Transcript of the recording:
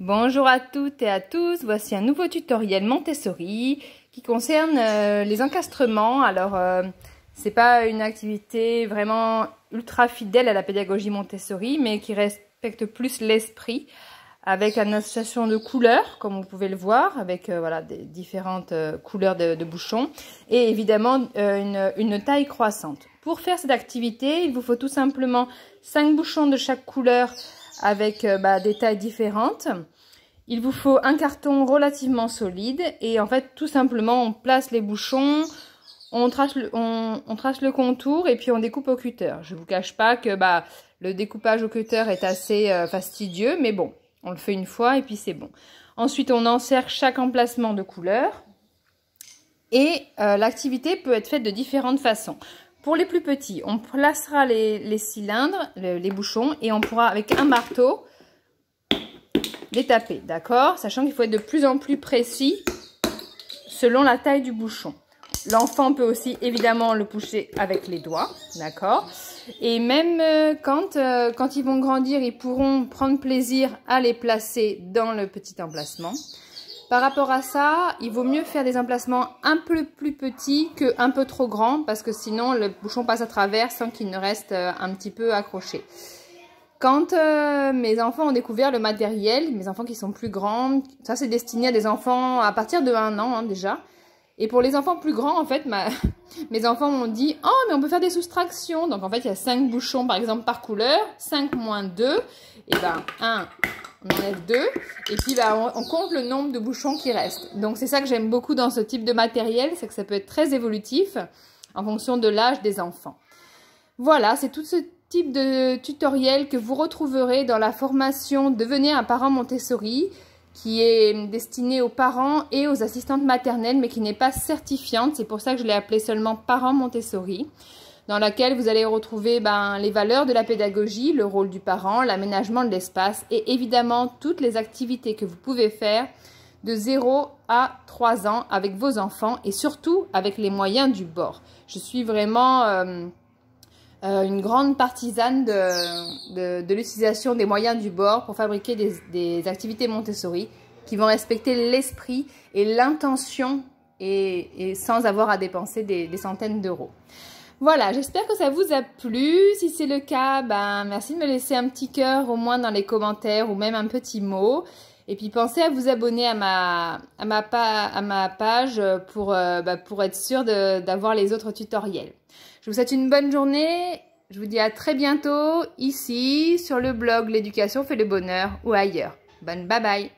Bonjour à toutes et à tous, voici un nouveau tutoriel Montessori qui concerne les encastrements. Alors, c'est pas une activité vraiment ultra fidèle à la pédagogie Montessori, mais qui respecte plus l'esprit, avec une association de couleurs, comme vous pouvez le voir, avec voilà, des différentes couleurs de bouchons, et évidemment une taille croissante. Pour faire cette activité, il vous faut tout simplement 5 bouchons de chaque couleur avec des tailles différentes. Il vous faut un carton relativement solide et en fait tout simplement on place les bouchons, on trace le contour et puis on découpe au cutter. Je ne vous cache pas que le découpage au cutter est assez fastidieux, mais bon, on le fait une fois et puis c'est bon. Ensuite on enserre chaque emplacement de couleur et l'activité peut être faite de différentes façons. Pour les plus petits, on placera les cylindres, les bouchons, et on pourra avec un marteau les taper, d'accord? Sachant qu'il faut être de plus en plus précis selon la taille du bouchon. L'enfant peut aussi évidemment le pousser avec les doigts, d'accord? Et même quand ils vont grandir, ils pourront prendre plaisir à les placer dans le petit emplacement. Par rapport à ça, il vaut mieux faire des emplacements un peu plus petits qu'un peu trop grands parce que sinon le bouchon passe à travers sans qu'il ne reste un petit peu accroché. Quand mes enfants ont découvert le matériel, mes enfants qui sont plus grands, ça c'est destiné à des enfants à partir de 1 an déjà. Et pour les enfants plus grands, en fait, mes enfants m'ont dit « Oh, mais on peut faire des soustractions !» Donc en fait, il y a 5 bouchons par exemple par couleur, 5 moins 2, et 1, on enlève 2, et puis on compte le nombre de bouchons qui restent. Donc c'est ça que j'aime beaucoup dans ce type de matériel, c'est que ça peut être très évolutif en fonction de l'âge des enfants. Voilà, c'est tout ce type de tutoriel que vous retrouverez dans la formation Devenir un parent Montessori, qui est destinée aux parents et aux assistantes maternelles, mais qui n'est pas certifiante. C'est pour ça que je l'ai appelée seulement Parents Montessori, dans laquelle vous allez retrouver les valeurs de la pédagogie, le rôle du parent, l'aménagement de l'espace et évidemment toutes les activités que vous pouvez faire de 0 à 3 ans avec vos enfants et surtout avec les moyens du bord. Je suis vraiment une grande partisane de l'utilisation des moyens du bord pour fabriquer des activités Montessori qui vont respecter l'esprit et l'intention et sans avoir à dépenser des centaines d'euros. Voilà, j'espère que ça vous a plu. Si c'est le cas, merci de me laisser un petit cœur au moins dans les commentaires ou même un petit mot. Et puis pensez à vous abonner à ma page pour être sûr d'avoir les autres tutoriels. Je vous souhaite une bonne journée. Je vous dis à très bientôt ici sur le blog L'éducation fait le bonheur ou ailleurs. Bye bye.